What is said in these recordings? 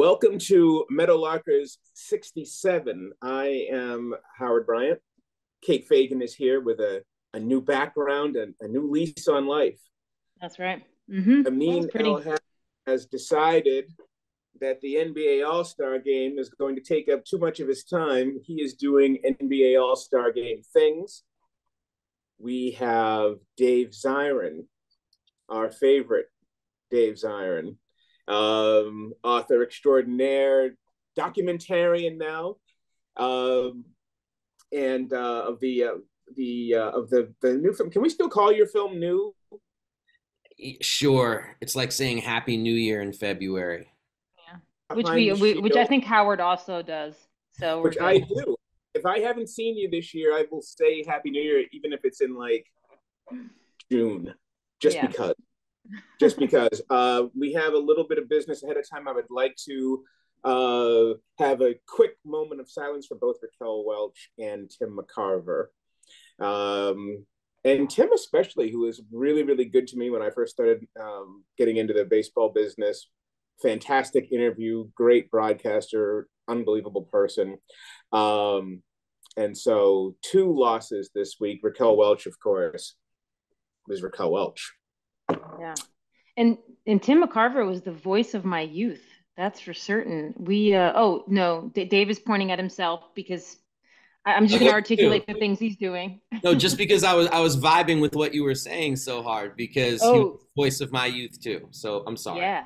Welcome to Meadowlarkers 67. I am Howard Bryant. Kate Fagan is here with a new background and a new lease on life. That's right. Amin El has decided that the NBA All-Star Game is going to take up too much of his time. He is doing NBA All-Star Game things. We have Dave Zirin, our favorite Dave Zirin, author extraordinaire, documentarian now, and of the new film. Can we still call your film new? Sure. It's like saying Happy New Year in February. Yeah, which I think Howard also does. So which I do. If I haven't seen you this year, I will say Happy New Year, even if it's in like June, just because. Just because we have a little bit of business ahead of time. I would like to have a quick moment of silence for both Raquel Welch and Tim McCarver. And Tim especially, who was really, really good to me when I first started getting into the baseball business. Fantastic interview, great broadcaster, unbelievable person. And so 2 losses this week. Raquel Welch, of course, was Raquel Welch. Yeah. And Tim McCarver was the voice of my youth. That's for certain. Dave is pointing at himself because I'm just going to articulate the things he's doing. No, just because I was vibing with what you were saying so hard because he was the voice of my youth too. So I'm sorry. Yeah.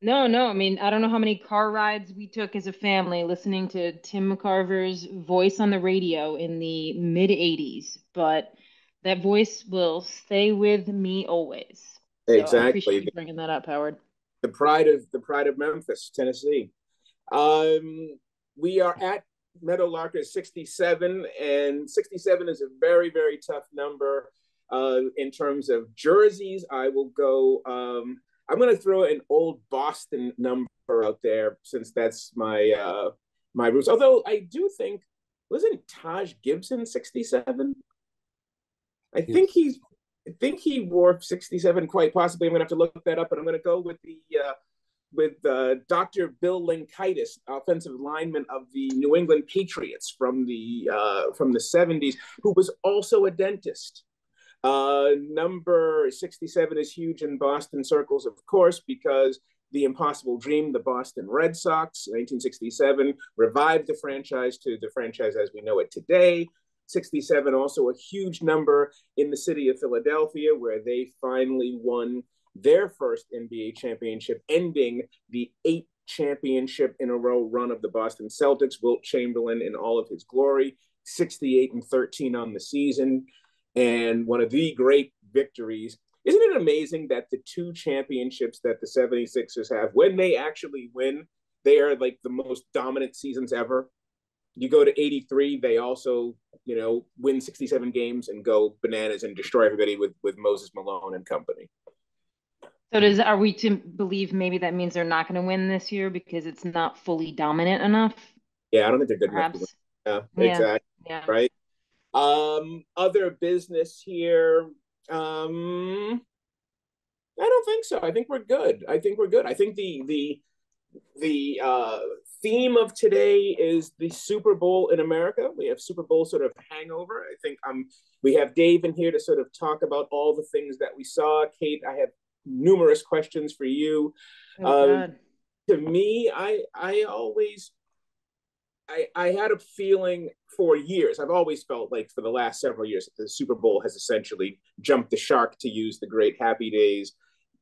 No. I mean, I don't know how many car rides we took as a family listening to Tim McCarver's voice on the radio in the mid 80s, but that voice will stay with me always. So exactly. I appreciate you bringing that up, Howard. The pride of Memphis, Tennessee. We are at Meadowlarkers 67, and 67 is a very, very tough number. In terms of jerseys, I will go. I'm going to throw an old Boston number out there since that's my my roots. Although I do think, wasn't Taj Gibson 67? I think he wore 67 quite possibly. I'm going to have to look that up, but I'm going to go with Dr. Bill Linkaitis, offensive lineman of the New England Patriots from the 70s, who was also a dentist. Number 67 is huge in Boston circles, of course, because the impossible dream, the Boston Red Sox, 1967, revived the franchise to the franchise as we know it today. 67, also a huge number in the city of Philadelphia, where they finally won their first NBA championship, ending the 8 championship in a row run of the Boston Celtics. Wilt Chamberlain in all of his glory, 68-13 on the season, and one of the great victories. Isn't it amazing that the 2 championships that the 76ers have, when they actually win, they are like the most dominant seasons ever? You go to 83, they also, win 67 games and go bananas and destroy everybody with Moses Malone and company. So are we to believe maybe that means they're not going to win this year because it's not fully dominant enough? Yeah, I don't think they're good Perhaps. enough to win. Yeah, exactly. Yeah. Right. Other business here. I don't think so. I think we're good. I think the theme of today is the Super Bowl in America. We have Super Bowl sort of hangover. I think we have Dave in here to sort of talk about all the things that we saw. Kate, I have numerous questions for you. To me, I had a feeling for years. I've always felt like for the last several years that the Super Bowl has essentially jumped the shark, to use the great Happy Days.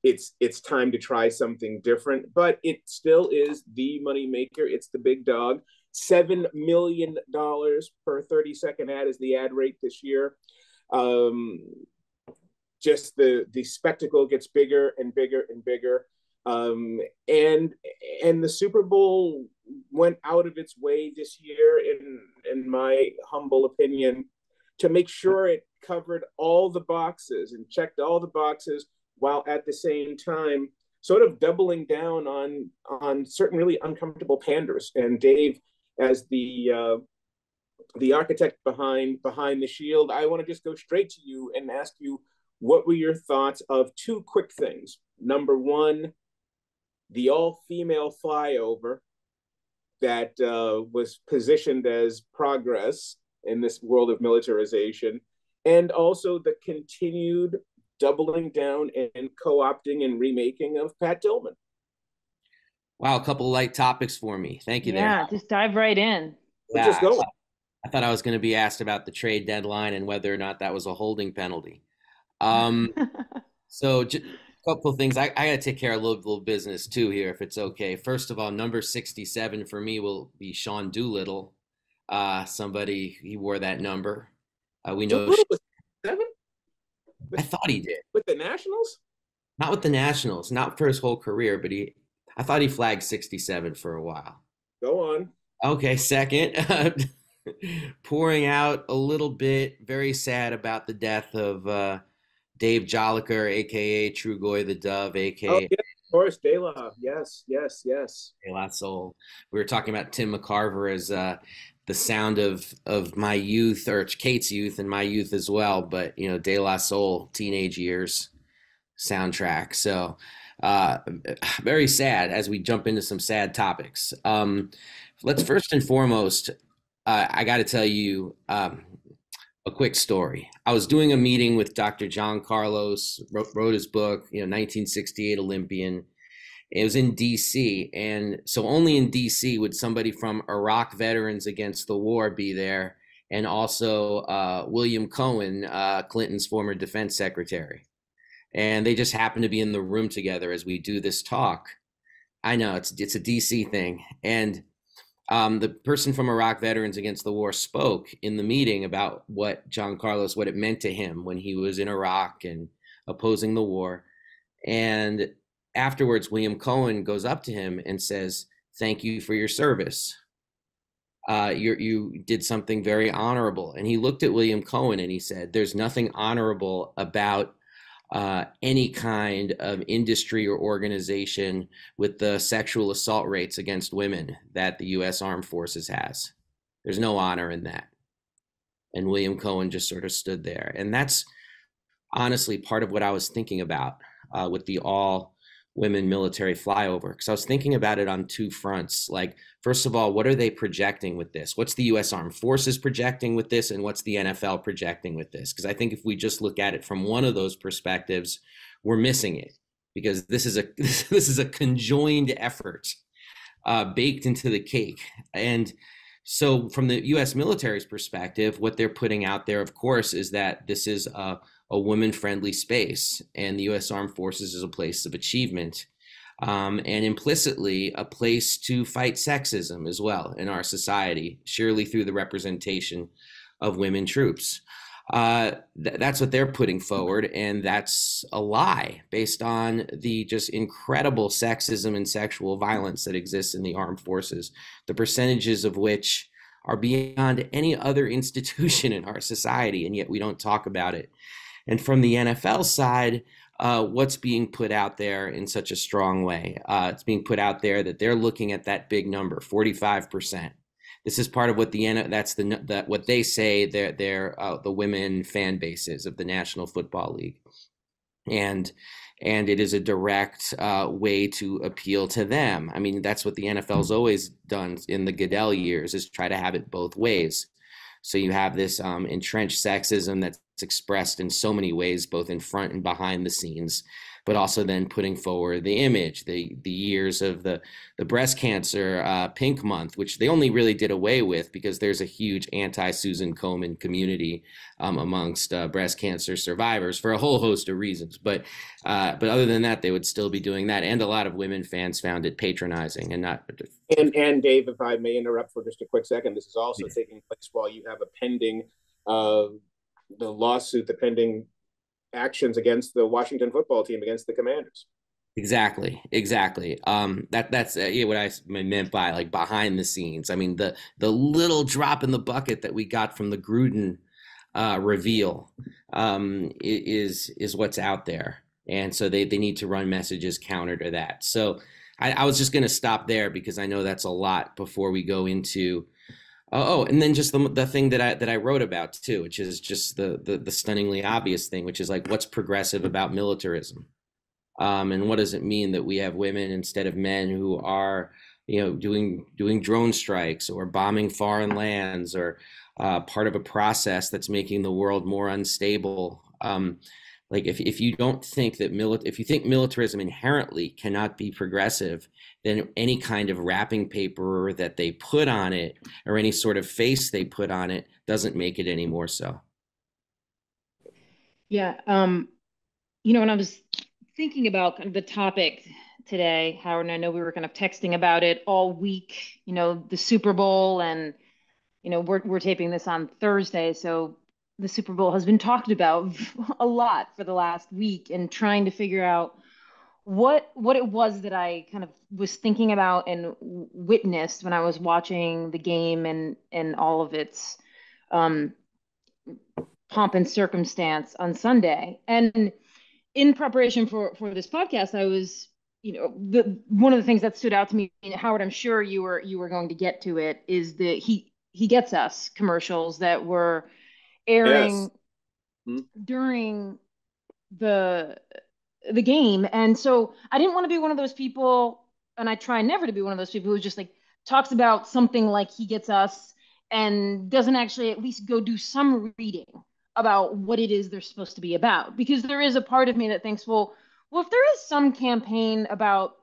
It's time to try something different, but it still is the money maker. It's the big dog. $7 million per 30-second ad is the ad rate this year. Just the spectacle gets bigger and bigger and bigger. And the Super Bowl went out of its way this year, in my humble opinion, to make sure it covered all the boxes and checked all the boxes, while at the same time sort of doubling down on certain really uncomfortable panders. And Dave, as the architect behind the shield, I want to just go straight to you and ask you, what were your thoughts of 2 quick things? Number one, the all-female flyover that was positioned as progress in this world of militarization, and also the continued doubling down and co-opting and remaking of Pat Tillman. Wow, a couple of light topics for me. Thank you there. Yeah, just dive right in. We're just going. I thought I was going to be asked about the trade deadline and whether or not that was a holding penalty. So just a couple of things. I got to take care of a little business too here, if it's okay. First of all, number 67 for me will be Sean Doolittle. Somebody, he wore that number. We know. Was 7? I thought he did. With the Nationals? Not with the Nationals, not for his whole career, but I thought he flagged 67 for a while. Go on. Okay, second, pouring out a little bit, very sad about the death of Dave Joliker, a.k.a. Trugoy the Dove, a.k.a. Oh, yeah, of course, De La. Yes. De La Soul. We were talking about Tim McCarver as the sound of my youth, or Kate's youth and my youth as well, but, you know, De La Soul, teenage years soundtrack. So very sad as we jump into some sad topics. Let's first and foremost, I got to tell you a quick story. I was doing a meeting with Dr. John Carlos, wrote his book, 1968 Olympian. It was in D.C. And so only in D.C. would somebody from Iraq Veterans Against the War be there, and also William Cohen, Clinton's former defense secretary. And they just happened to be in the room together as we do this talk. I know it's a DC thing. And the person from Iraq Veterans Against the War spoke in the meeting about what it meant to him when he was in Iraq and opposing the war. And afterwards, William Cohen goes up to him and says, "Thank you for your service. You did something very honorable." And he looked at William Cohen and he said, "There's nothing honorable about any kind of industry or organization with the sexual assault rates against women that the U.S. Armed Forces has. There's no honor in that." And William Cohen just sort of stood there. And that's honestly part of what I was thinking about with the all-women military flyover, because I was thinking about it on two fronts. Like, first of all, what are they projecting with this? What's the U.S. Armed Forces projecting with this? And what's the NFL projecting with this? Because I think if we just look at it from one of those perspectives, we're missing it, because this is a conjoined effort baked into the cake. And so from the U.S. military's perspective, what they're putting out there, of course, is that this is a woman-friendly space, and the U.S. Armed Forces is a place of achievement. And implicitly a place to fight sexism as well in our society, surely through the representation of women troops. That's what they're putting forward, and that's a lie based on the just incredible sexism and sexual violence that exists in the armed forces, the percentages of which are beyond any other institution in our society, and yet we don't talk about it. And from the NFL side, what's being put out there in such a strong way? It's being put out there that they're looking at that big number, 45%. This is part of what what they say they're the women fan bases of the National Football League, and it is a direct way to appeal to them. I mean, that's what the NFL's always done in the Goodell years, is try to have it both ways. So you have this entrenched sexism that's expressed in so many ways, both in front and behind the scenes, but also then putting forward the image, the years of the breast cancer pink month, which they only really did away with because there's a huge anti-Susan Komen community amongst breast cancer survivors for a whole host of reasons. But other than that, they would still be doing that. And a lot of women fans found it patronizing and not. And Dave, if I may interrupt for just a quick second, this is also taking place while you have a pending the lawsuit, the pending actions against the Washington football team, against the Commanders. Exactly. That's what I meant by like behind the scenes. I mean, the little drop in the bucket that we got from the Gruden reveal is what's out there, and so they need to run messages counter to that. So I was just going to stop there because I know that's a lot before we go into. And then just the thing that I wrote about too, which is just the stunningly obvious thing, which is like, what's progressive about militarism, and what does it mean that we have women instead of men who are doing drone strikes or bombing foreign lands, or part of a process that's making the world more unstable. Like if you don't think that if you think militarism inherently cannot be progressive, then any kind of wrapping paper that they put on it or any sort of face they put on it doesn't make it any more so. Yeah. When I was thinking about kind of the topic today, Howard, and I know we were kind of texting about it all week, the Super Bowl, and, we're taping this on Thursday. So the Super Bowl has been talked about a lot for the last week, and trying to figure out what it was that I kind of was thinking about and witnessed when I was watching the game and all of its um, pomp and circumstance on Sunday. And in preparation for this podcast, I was, one of the things that stood out to me, and Howard, I'm sure you were going to get to it, is the he gets us commercials that were airing during the game. And so I didn't want to be one of those people, and I try never to be one of those people who just like talks about something like He Gets Us and doesn't actually at least go do some reading about what it is they're supposed to be about. Because there is a part of me that thinks, well, if there is some campaign about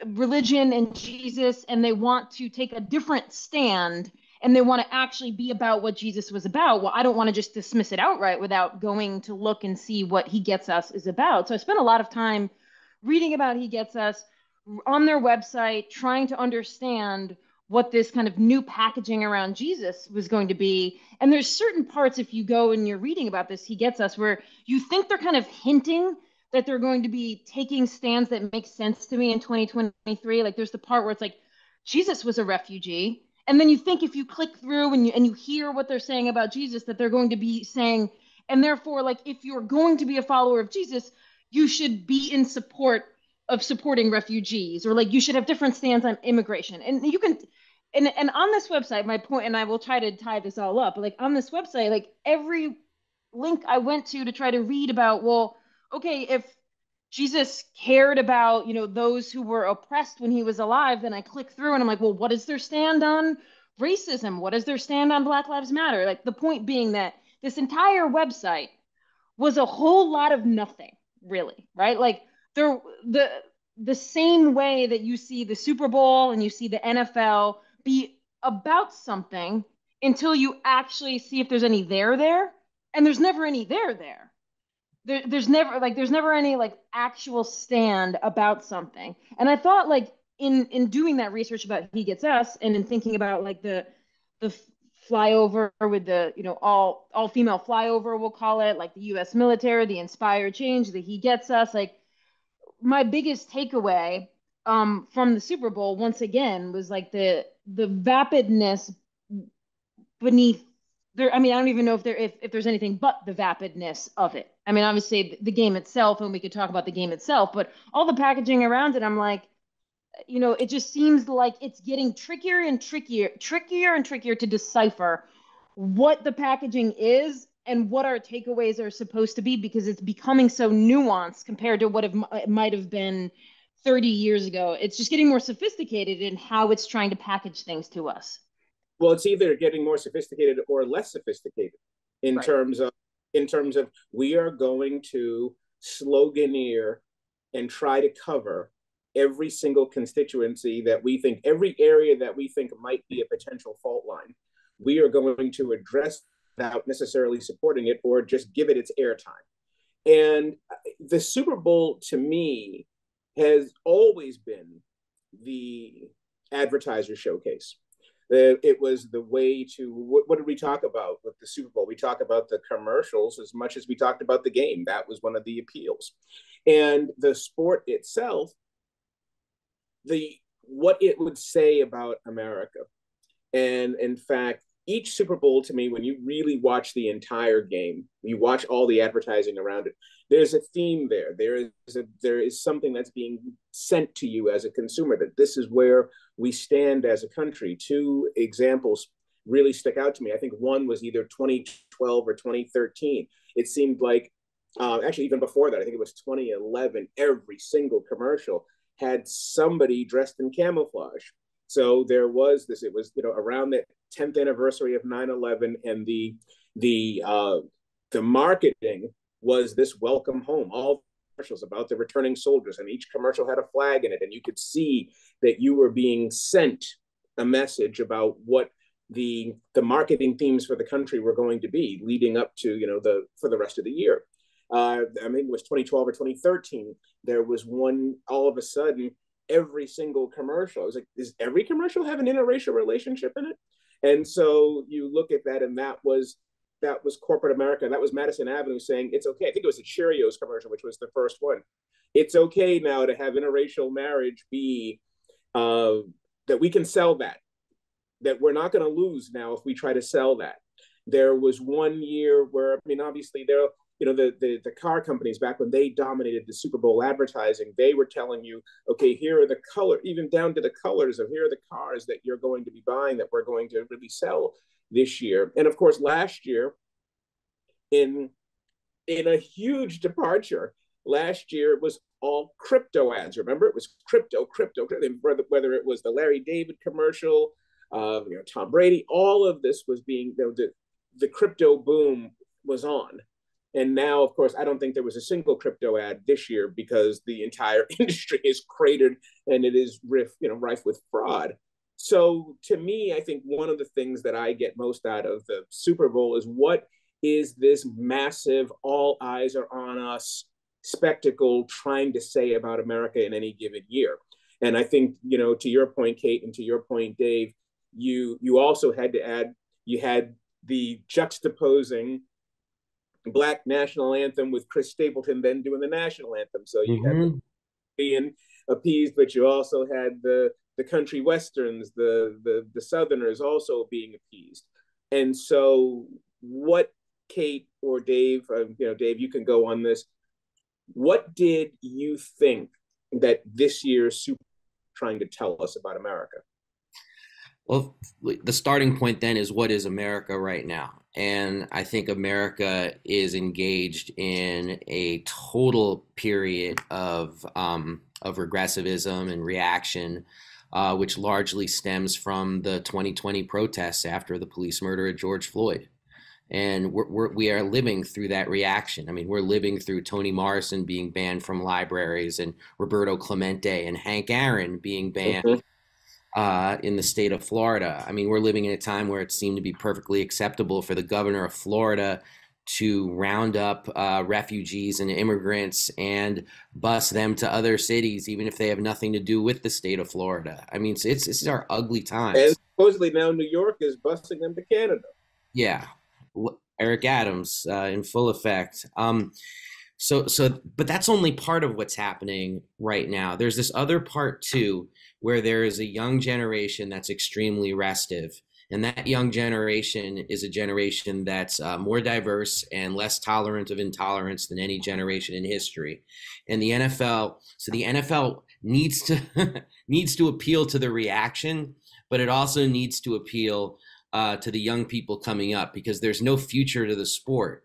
religion and Jesus, and they want to take a different stand, and they want to actually be about what Jesus was about, well, I don't want to just dismiss it outright without going to look and see what He Gets Us is about. So I spent a lot of time reading about He Gets Us on their website, trying to understand what this kind of new packaging around Jesus was going to be. And there's certain parts, if you go and you're reading about this He Gets Us, where you think they're kind of hinting that they're going to be taking stands that make sense to me in 2023. Like there's the part where it's like, Jesus was a refugee. And then you think if you click through and you hear what they're saying about Jesus, that they're going to be saying, and therefore, like, if you're going to be a follower of Jesus, you should be in support of supporting refugees, or like you should have different stands on immigration. And you can, and on this website, my point, and I will try to tie this all up, but like on this website, like every link I went to try to read about, well, okay, if Jesus cared about, those who were oppressed when He was alive, then I click through and I'm like, well, what is their stand on racism? What is their stand on Black Lives Matter? Like the point being that this entire website was a whole lot of nothing, really, right? Like the same way that you see the Super Bowl and you see the NFL be about something until you actually see if there's any there, and there's never any there. There's never any like actual stand about something. And I thought, like, in doing that research about He Gets Us, and in thinking about like the flyover with the all female flyover, we'll call it, like the U.S. military, the inspired change, the He Gets Us, like my biggest takeaway from the Super Bowl once again was like the vapidness beneath there. I mean, I don't even know if there's anything but the vapidness of it. I mean, obviously the game itself, and we could talk about the game itself, but all the packaging around it, I'm like, it just seems like it's getting trickier and trickier to decipher what the packaging is and what our takeaways are supposed to be, because it's becoming so nuanced compared to what it might have been 30 years ago. It's just getting more sophisticated in how it's trying to package things to us. Well, it's either getting more sophisticated or less sophisticated in Right. terms of we are going to sloganeer and try to cover every single constituency that we think, every area that we think might be a potential fault line. We are going to address without necessarily supporting it or just give it its airtime. And the Super Bowl, to me, has always been the advertiser showcase. It was the way to, what did we talk about with the Super Bowl? We talked about the commercials as much as we talked about the game. That was one of the appeals. And the sport itself, what it would say about America. And in fact, each Super Bowl, to me, when you really watch the entire game, you watch all the advertising around it, there's a theme there. There is something that's being sent to you as a consumer, that this is where we stand as a country. Two examples really stick out to me. I think one was either 2012 or 2013. It seemed like, actually even before that, I think it was 2011, every single commercial had somebody dressed in camouflage. So there was this, it was, around the 10th anniversary of 9/11, and the marketing was this welcome home, all commercials about the returning soldiers, and each commercial had a flag in it, and you could see that you were being sent a message about what the marketing themes for the country were going to be leading up to for the rest of the year. I mean, it was 2012 or 2013. There was one, all of a sudden, every single commercial. I was like, does every commercial have an interracial relationship in it? And so you look at that, and that was corporate America. That was Madison Avenue saying it's okay. I think it was the Cheerios commercial, which was the first one. It's okay now to have interracial marriage be that we can sell that we're not going to lose now if we try to sell that. There was one year where, I mean, obviously the car companies, back when they dominated the Super Bowl advertising, they were telling you, okay, here are the color, even down to the colors of here are the cars that you're going to be buying that we're going to really sell this year. And of course, last year, in a huge departure, last year it was all crypto ads. Remember, it was crypto. Whether it was the Larry David commercial, Tom Brady, all of this was being, the crypto boom was on. And now, of course, I don't think there was a single crypto ad this year because the entire industry is cratered and it is rife with fraud. So to me, I think one of the things that I get most out of the Super Bowl is, what is this massive, all eyes are on us spectacle trying to say about America in any given year? And I think, to your point, Kate, and to your point, Dave, you also had to add, you had the juxtaposing Black national anthem with Chris Stapleton then doing the national anthem. So you had being appeased, but you also had the country westerns, the Southerners also being appeased. And so what, Kate or Dave, Dave, you can go on this. What did you think that this year's Super trying to tell us about America? Well, the starting point then is, what is America right now? And I think America is engaged in a total period of regressivism and reaction, which largely stems from the 2020 protests after the police murder of George Floyd. And we are living through that reaction. I mean, we're living through Toni Morrison being banned from libraries, and Roberto Clemente and Hank Aaron being banned in the state of Florida. I mean, we're living in a time where it seemed to be perfectly acceptable for the governor of Florida to round up refugees and immigrants and bus them to other cities, even if they have nothing to do with the state of Florida. I mean, this is our ugly times. And supposedly now New York is busing them to Canada. Yeah. Eric Adams in full effect. But that's only part of what's happening right now. There's this other part too, where there is a young generation that's extremely restive. And that young generation is a generation that's more diverse and less tolerant of intolerance than any generation in history. And the NFL needs to needs to appeal to the reaction, but it also needs to appeal to the young people coming up, because there's no future to the sport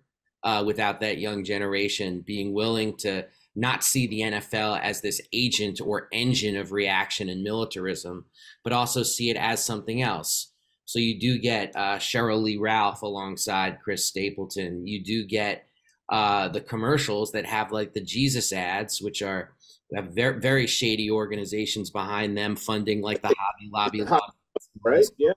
without that young generation being willing to not see the NFL as this agent or engine of reaction and militarism, but also see it as something else. So you do get Cheryl Lee Ralph alongside Chris Stapleton. You do get the commercials that have like the Jesus ads, which have very, very shady organizations behind them funding, like the Hobby Lobby. Right, yeah.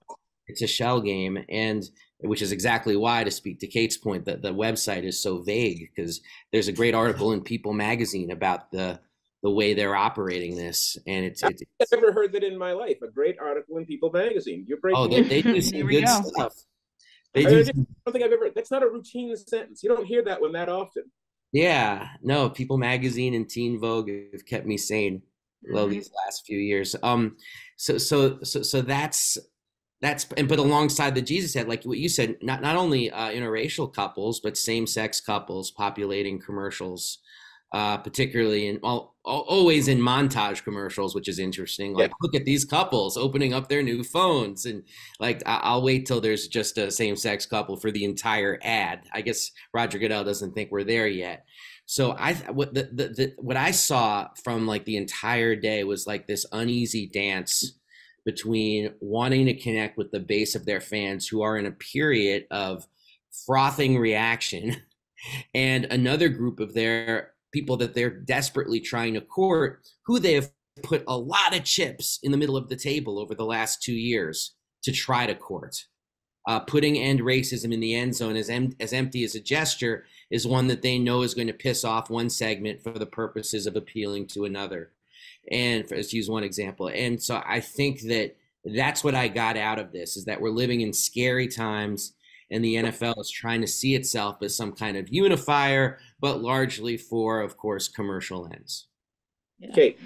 It's a shell game, and which is exactly why, to speak to Kate's point, that the website is so vague, because there's a great article in People magazine about the way they're operating this, and I've never heard that in my life. A great article in People magazine. You're breaking. Oh, they do some good stuff. I don't think I've ever. That's not a routine sentence. You don't hear that one that often. Yeah, no. People magazine and Teen Vogue have kept me sane these last few years. So but alongside the Jesus ad, like what you said, not only interracial couples, but same-sex couples populating commercials, particularly always in montage commercials, which is interesting. Like, look at these couples opening up their new phones, and like I'll wait till there's just a same-sex couple for the entire ad. I guess Roger Goodell doesn't think we're there yet. So what I saw from like the entire day was like this uneasy dance between wanting to connect with the base of their fans who are in a period of frothing reaction and another group of their people that they're desperately trying to court, who they have put a lot of chips in the middle of the table over the last 2 years to try to court. Putting end racism in the end zone as empty as a gesture is one that they know is going to piss off one segment for the purposes of appealing to another. And let's use one example. And so I think that that's what I got out of this, is that we're living in scary times, and the NFL is trying to see itself as some kind of unifier, but largely for, of course, commercial ends. Yeah. Okay.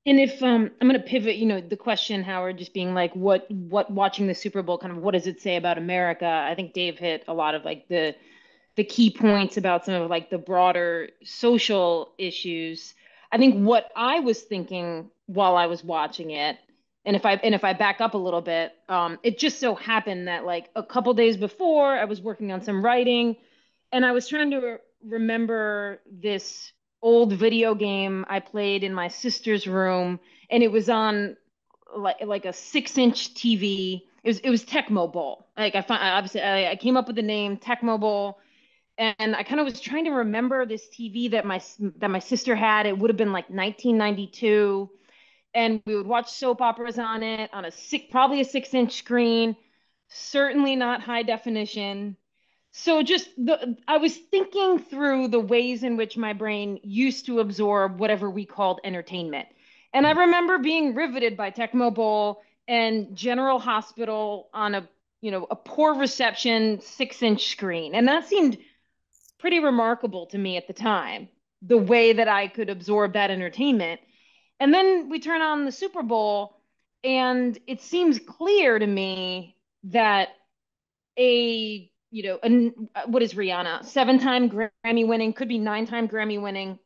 And if I'm going to pivot, the question, Howard, just being like, what watching the Super Bowl, kind of what does it say about America? I think Dave hit a lot of like the key points about some of like the broader social issues. I think what I was thinking while I was watching it, and if I back up a little bit, it just so happened that like a couple days before I was working on some writing, and I was trying to remember this old video game I played in my sister's room, and it was on like a 6-inch TV. It was Tecmo Bowl. Like I came up with the name Tecmo Bowl, and I kind of was trying to remember this TV that my sister had. It would have been like 1992, and we would watch soap operas on it on probably a 6-inch screen, certainly not high definition. So I was thinking through the ways in which my brain used to absorb whatever we called entertainment. And I remember being riveted by Tecmo Bowl and General Hospital on a poor reception 6-inch screen. And that seemed pretty remarkable to me at the time, the way that I could absorb that entertainment. And then we turn on the Super Bowl, and it seems clear to me that what is Rihanna? 7-time Grammy winning, could be 9-time Grammy winning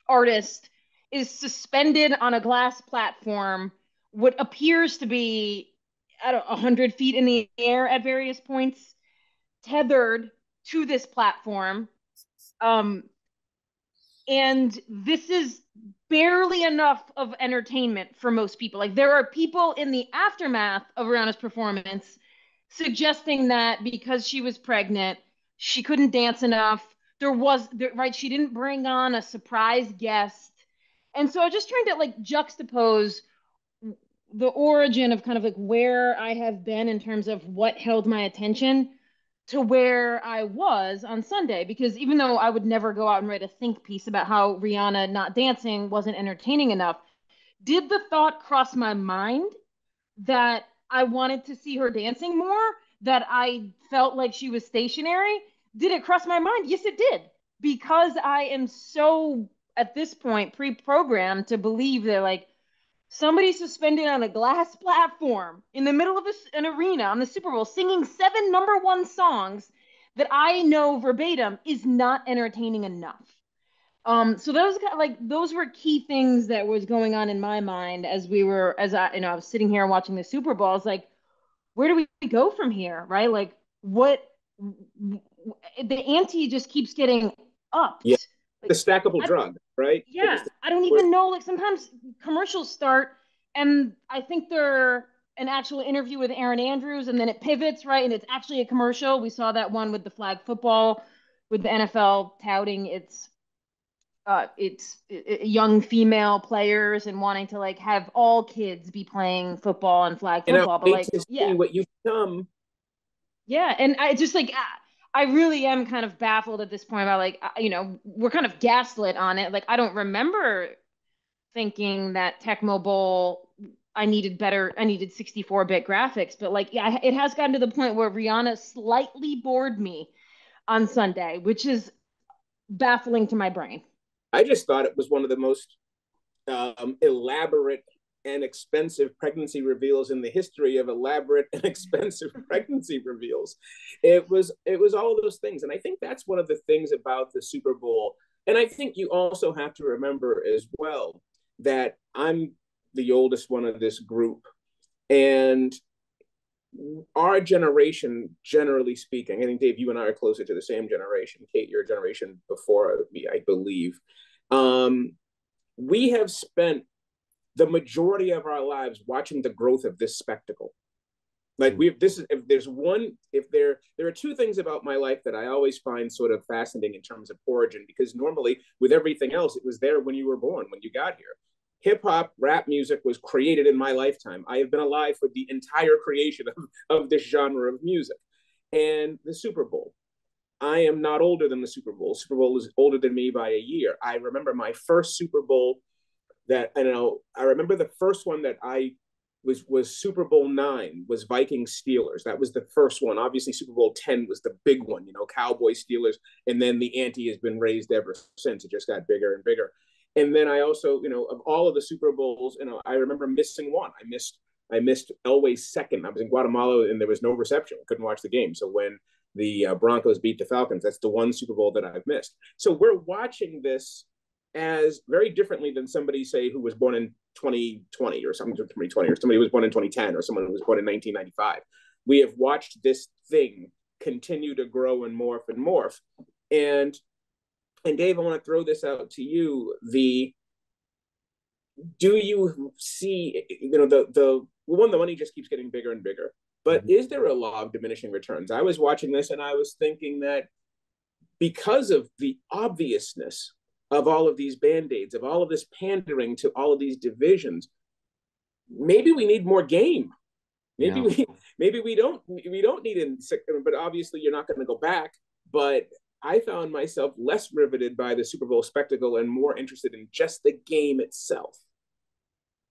artist is suspended on a glass platform, what appears to be 100 feet in the air at various points, tethered to this platform. And this is barely enough of entertainment for most people. Like, there are people in the aftermath of Rihanna's performance suggesting that because she was pregnant, she couldn't dance enough. She didn't bring on a surprise guest. And so I was just trying to like juxtapose the origin of kind of like where I have been in terms of what held my attention to where I was on Sunday. Because even though I would never go out and write a think piece about how Rihanna not dancing wasn't entertaining enough, did the thought cross my mind that I wanted to see her dancing more, that I felt like she was stationary? Did it cross my mind? Yes, it did. Because I am so, at this point, pre-programmed to believe that like somebody suspended on a glass platform in the middle of an arena on the Super Bowl singing 7 ¡1 songs that I know verbatim is not entertaining enough. So those were key things that was going on in my mind as I was sitting here watching the Super Bowl. I was like, where do we go from here? Right? Like, what the ante just keeps getting upped. Yeah. The stackable drug, right? Yeah. I don't even know. Like, sometimes commercials start and I think they're an actual interview with Aaron Andrews, and then it pivots, right? And it's actually a commercial. We saw that one with the flag football, with the NFL touting its young female players and wanting to like have all kids be playing football and flag football. But like, yeah, what you've become. Yeah, and I just like I really am kind of baffled at this point about like we're kind of gaslit on it. Like, I don't remember thinking that Tecmo Bowl I needed 64-bit graphics, but like, yeah, it has gotten to the point where Rihanna slightly bored me on Sunday, which is baffling to my brain. I just thought it was one of the most elaborate and expensive pregnancy reveals in the history of elaborate and expensive pregnancy reveals. It was all of those things. And I think that's one of the things about the Super Bowl. And I think you also have to remember as well that I'm the oldest one of this group. And our generation, generally speaking, I think, Dave, you and I are closer to the same generation. Kate, you're a generation before me, I believe. We have spent the majority of our lives watching the growth of this spectacle. Like there are two things about my life that I always find sort of fascinating in terms of origin, because normally with everything else, it was there when you were born, when you got here. Hip hop, rap music was created in my lifetime. I have been alive for the entire creation of this genre of music. And the Super Bowl. I am not older than the Super Bowl. Super Bowl is older than me by a year. I remember my first Super Bowl I remember the first one that I was Super Bowl 9, was Vikings Steelers. That was the first one. Obviously, Super Bowl 10 was the big one, Cowboys Steelers, and then the ante has been raised ever since. It just got bigger and bigger. And then I also, of all of the Super Bowls, I remember missing one. I missed Elway's second. I was in Guatemala and there was no reception. I couldn't watch the game. So when the Broncos beat the Falcons, that's the one Super Bowl that I've missed. So we're watching this as very differently than somebody, say, who was born in 2020 or something, 2020, or somebody who was born in 2010, or someone who was born in 1995. We have watched this thing continue to grow and morph and morph. And Dave, I want to throw this out to you. Do you see, the money just keeps getting bigger and bigger, but is there a law of diminishing returns? I was watching this and I was thinking that because of the obviousness of all of these band-aids, of all of this pandering to all of these divisions, maybe we need more game. Maybe we don't need it, but obviously you're not going to go back. But I found myself less riveted by the Super Bowl spectacle and more interested in just the game itself.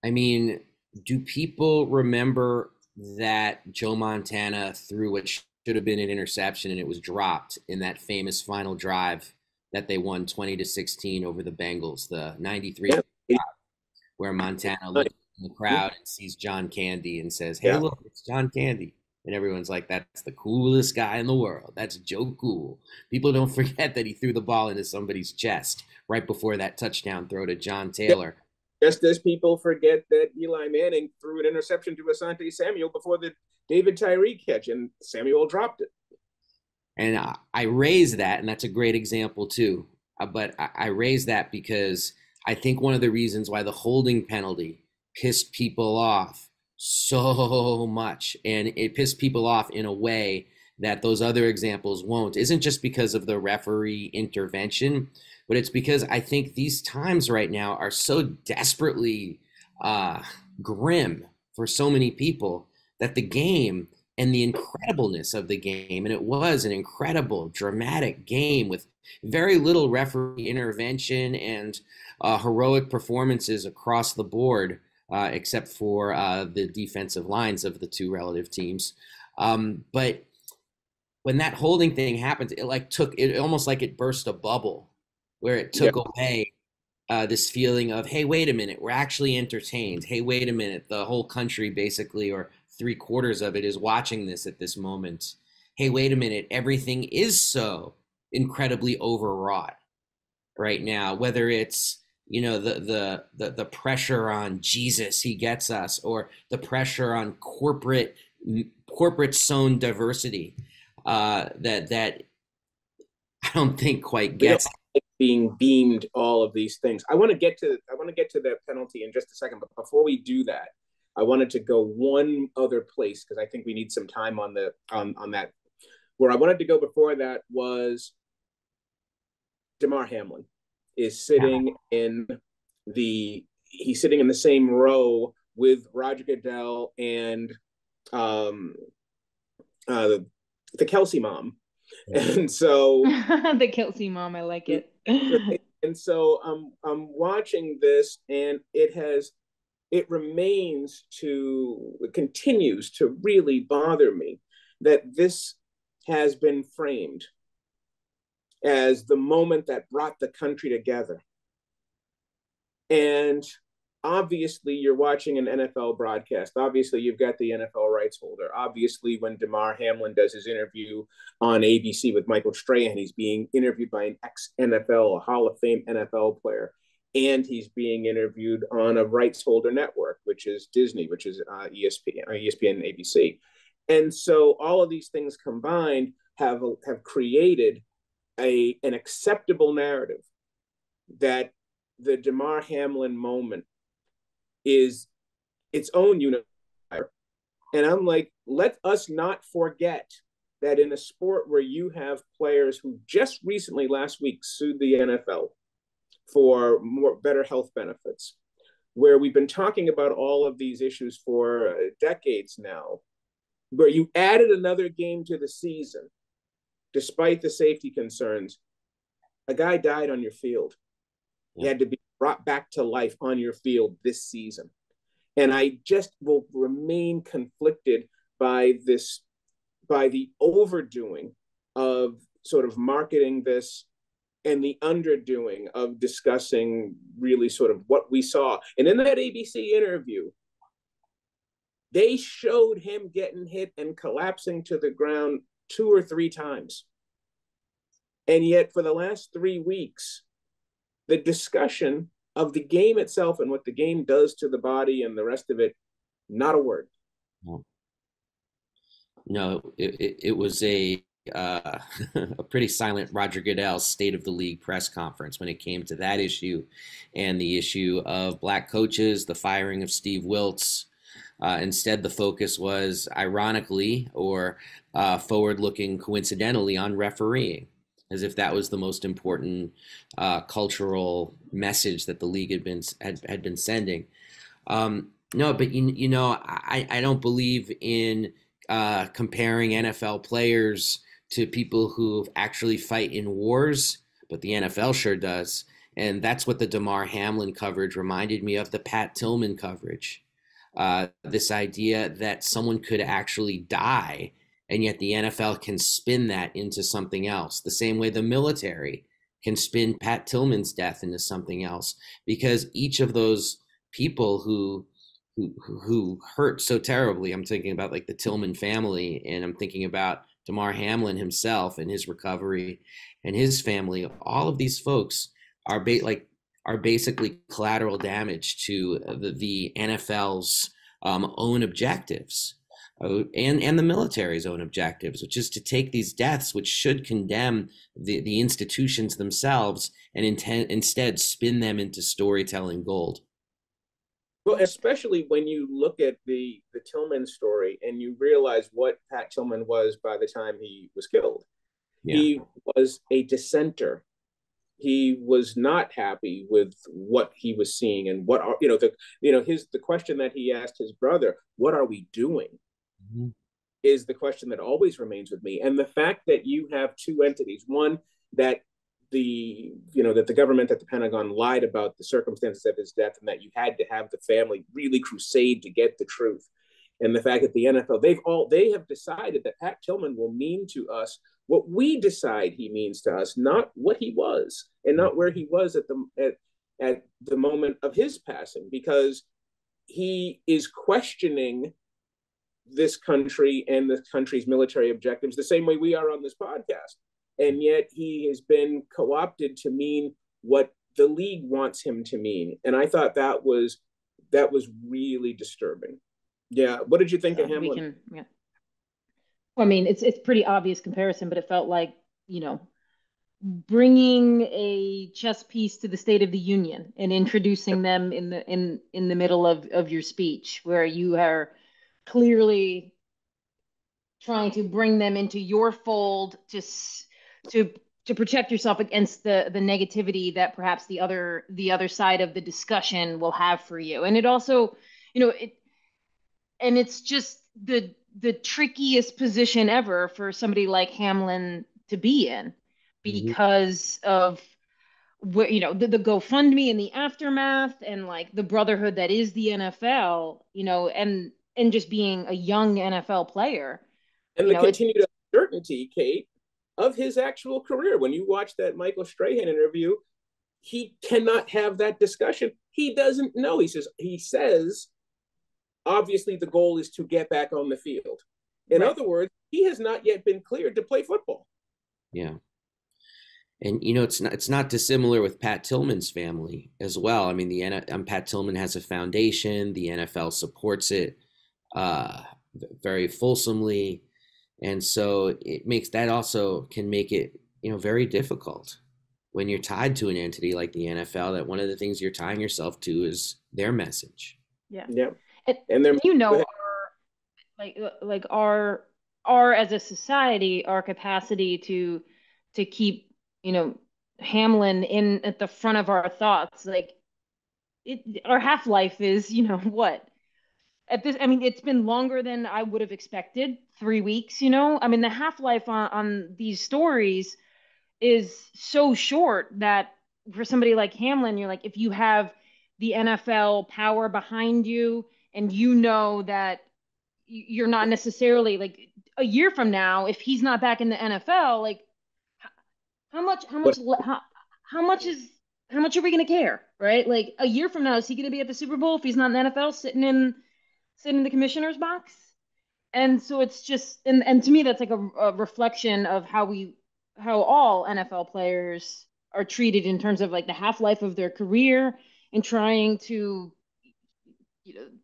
I mean, do people remember that Joe Montana threw what should have been an interception and it was dropped in that famous final drive that they won 20-16 over the Bengals, the 93, where Montana looks in the crowd and sees John Candy and says, "Hey, look, it's John Candy." And everyone's like, "That's the coolest guy in the world. That's Joe Cool." People don't forget that he threw the ball into somebody's chest right before that touchdown throw to John Taylor. Just as people forget that Eli Manning threw an interception to Asante Samuel before the David Tyree catch, and Samuel dropped it. And I raise that, and that's a great example too. But I raise that because I think one of the reasons why the holding penalty pissed people off so much, and it pissed people off in a way that those other examples won't, isn't just because of the referee intervention, but it's because I think these times right now are so desperately grim for so many people that the game and the incredibleness of the game, and it was an incredible, dramatic game with very little referee intervention and heroic performances across the board, except for the defensive lines of the two relative teams. But when that holding thing happened, it almost like it burst a bubble where it took away this feeling of, hey, wait a minute, we're actually entertained. Hey, wait a minute, the whole country basically, or 3/4 of it, is watching this at this moment. Hey, wait a minute, everything is so incredibly overwrought right now, whether it's, the pressure on Jesus, he gets us, or the pressure on corporate sown diversity that I don't think quite gets being beamed all of these things. I want to get to the penalty in just a second, but before we do that, I wanted to go one other place because I think we need some time on that. Where I wanted to go before that was Damar Hamlin is sitting in the same row with Roger Goodell and the Kelsey mom. And so the Kelsey mom, I like it. And so I'm watching this, and it continues to really bother me that this has been framed as the moment that brought the country together. And obviously you're watching an NFL broadcast. Obviously you've got the NFL rights holder. Obviously when Damar Hamlin does his interview on ABC with Michael Strahan, he's being interviewed by an ex-NFL, a Hall of Fame NFL player. And he's being interviewed on a rights holder network, which is Disney, which is ESPN and ABC. And so all of these things combined have created an acceptable narrative that the Damar Hamlin moment is its own unifier. And I'm like, let us not forget that in a sport where you have players who just recently last week sued the NFL for better health benefits, where we've been talking about all of these issues for decades now, where you added another game to the season, despite the safety concerns, a guy died on your field. He had to be brought back to life on your field this season. And I just will remain conflicted by the overdoing of sort of marketing this and the underdoing of discussing really sort of what we saw. And in that ABC interview, they showed him getting hit and collapsing to the ground 2 or 3 times. And yet for the last 3 weeks, the discussion of the game itself and what the game does to the body and the rest of it, not a word. No, it was a pretty silent Roger Goodell's State of the League press conference when it came to that issue and the issue of black coaches, the firing of Steve Wiltz. Instead, the focus was, ironically or forward-looking coincidentally, on refereeing, as if that was the most important cultural message that the league had been sending. No, but I don't believe in comparing NFL players to people who actually fight in wars, but the NFL sure does. And that's what the Damar Hamlin coverage reminded me of, the Pat Tillman coverage. This idea that someone could actually die, and yet the NFL can spin that into something else, the same way the military can spin Pat Tillman's death into something else, because each of those people who hurt so terribly, I'm thinking about like the Tillman family, and I'm thinking about Damar Hamlin himself and his recovery and his family. All of these folks are basically collateral damage to the NFL's own objectives, and the military's own objectives, which is to take these deaths, which should condemn the institutions themselves, and instead spin them into storytelling gold. Well, especially when you look at the Tillman story and you realize what Pat Tillman was by the time he was killed. Yeah. He was a dissenter. He was not happy with what he was seeing, and the question that he asked his brother, "What are we doing?" Mm-hmm. is the question that always remains with me. And the fact that you have two entities, one that the government at the Pentagon lied about the circumstances of his death, and that you had to have the family really crusade to get the truth. And the fact that the NFL, they have decided that Pat Tillman will mean to us what we decide he means to us, not what he was, and not where he was at the moment of his passing, because he is questioning this country and the country's military objectives the same way we are on this podcast. And yet he has been co-opted to mean what the league wants him to mean. And I thought that was really disturbing. Yeah. What did you think of Hamlin? Well, I mean, it's pretty obvious comparison, but it felt like, bringing a chess piece to the State of the Union and introducing them in the middle of your speech, where you are clearly trying to bring them into your fold to protect yourself against the negativity that perhaps the other side of the discussion will have for you. And it also, and it's just the trickiest position ever for somebody like Hamlin to be in, because of where, the GoFundMe and the aftermath, and like the brotherhood that is the NFL, and just being a young NFL player. And the continued uncertainty, Kate, of his actual career. When you watch that Michael Strahan interview, he cannot have that discussion. He doesn't know. He says, obviously the goal is to get back on the field. In other words, he has not yet been cleared to play football. Yeah. And, it's not dissimilar with Pat Tillman's family as well. I mean, Pat Tillman has a foundation. The NFL supports it. very fulsomely. And so it makes that also can make it, very difficult when you're tied to an entity like the NFL, that one of the things you're tying yourself to is their message. Yeah. Yeah. And then our as a society, our capacity to keep, Hamlin in at the front of our thoughts, like our half-life is, what? At this, I mean, it's been longer than I would have expected, 3 weeks, I mean, the half-life on these stories is so short that for somebody like Hamlin, you're like, if you have the NFL power behind you and that you're not necessarily like a year from now, if he's not back in the NFL, like how much are we going to care, right? Like a year from now, is he going to be at the Super Bowl if he's not in the NFL sitting in the commissioner's box? And so it's just, and to me, that's like a reflection of how all NFL players are treated in terms of like the half-life of their career and trying to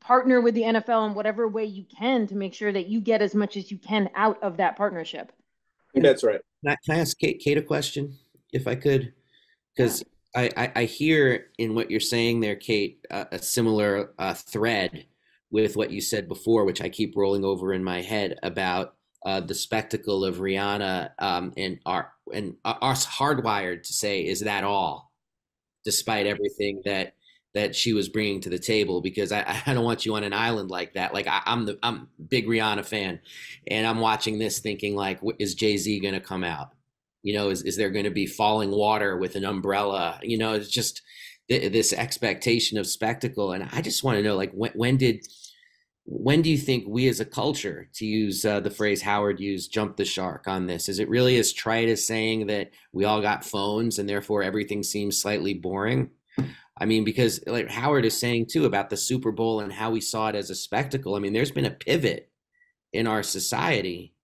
partner with the NFL in whatever way you can to make sure that you get as much as you can out of that partnership. That's right. Can I ask Kate a question, if I could? Because I hear in what you're saying there, Kate, a similar thread with what you said before, which I keep rolling over in my head about the spectacle of Rihanna and us hardwired to say, is that all? Despite everything that she was bringing to the table, because I don't want you on an island like that. Like I'm big Rihanna fan, and I'm watching this thinking like, is Jay-Z going to come out? Is there going to be falling water with an umbrella? It's just this expectation of spectacle. And I just want to know, like, when do you think we as a culture, to use the phrase Howard used, jump the shark on this? Is it really as trite as saying that we all got phones and therefore everything seems slightly boring? I mean, because like Howard is saying too about the Super Bowl and how we saw it as a spectacle. I mean, there's been a pivot in our society,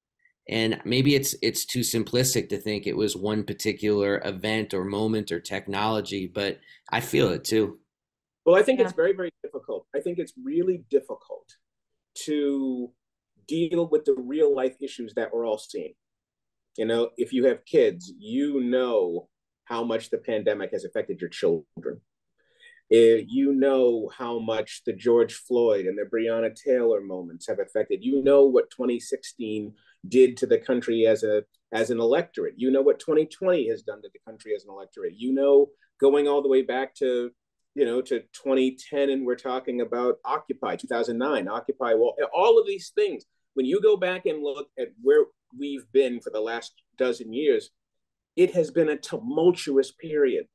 and maybe it's too simplistic to think it was one particular event or moment or technology, but I feel it too. Well, I think it's very, very difficult. I think it's really difficult to deal with the real life issues that we're all seeing. If you have kids, how much the pandemic has affected your children. How much the George Floyd and the Breonna Taylor moments have affected. What 2016 did to the country as an electorate. What 2020 has done to the country as an electorate. Going all the way back to 2010, and we're talking about Occupy 2009, Occupy Wall, all of these things. When you go back and look at where we've been for the last dozen years, it has been a tumultuous period.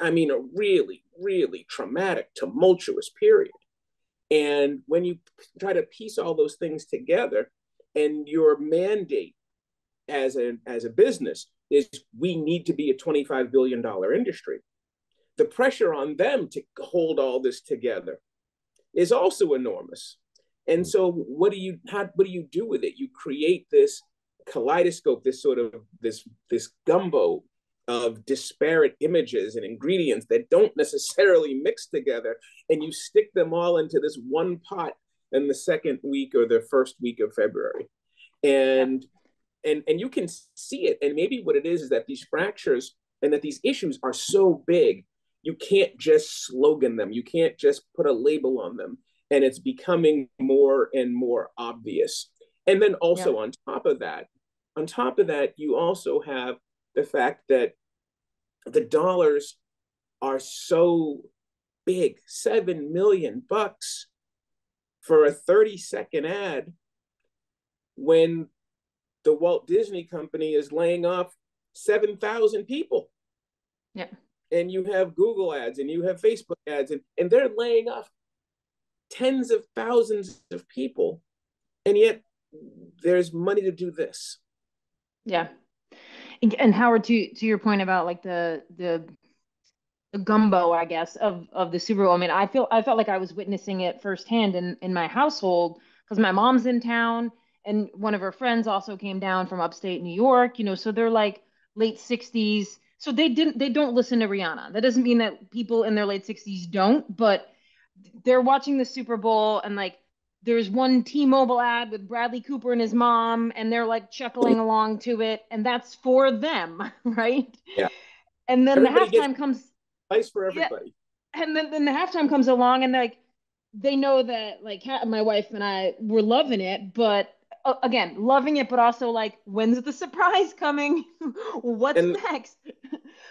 I mean, a really, really traumatic, tumultuous period. And when you try to piece all those things together, and your mandate as a business is, we need to be a $25 billion industry, the pressure on them to hold all this together is also enormous. And so what do you do with it? You create this kaleidoscope, this sort of this gumbo of disparate images and ingredients that don't necessarily mix together, and you stick them all into this one pot in the second week or the first week of February. And you can see it. And maybe what it is that these fractures and that these issues are so big, you can't just slogan them. You can't just put a label on them. And it's becoming more and more obvious. And then also on top of that, you also have the fact that the dollars are so big, $7 million for a 30-second ad, when the Walt Disney Company is laying off 7,000 people. Yeah. And you have Google ads and you have Facebook ads, and they're laying off tens of thousands of people. And yet there's money to do this. Yeah. And Howard, to your point about like the gumbo, I guess, of the Super Bowl. I mean, I felt like I was witnessing it firsthand in my household, because my mom's in town and one of her friends also came down from upstate New York, so they're like late 60s. So they don't listen to Rihanna. That doesn't mean that people in their late 60s don't, but they're watching the Super Bowl, and like there's one T-Mobile ad with Bradley Cooper and his mom, and they're like chuckling along to it, and that's for them, right? Yeah. And then Everybody the gets halftime comes. advice for Yeah, everybody. and then the halftime comes along, and like they know that like my wife and I were loving it, but again, loving it, but also like, when's the surprise coming? What's And next?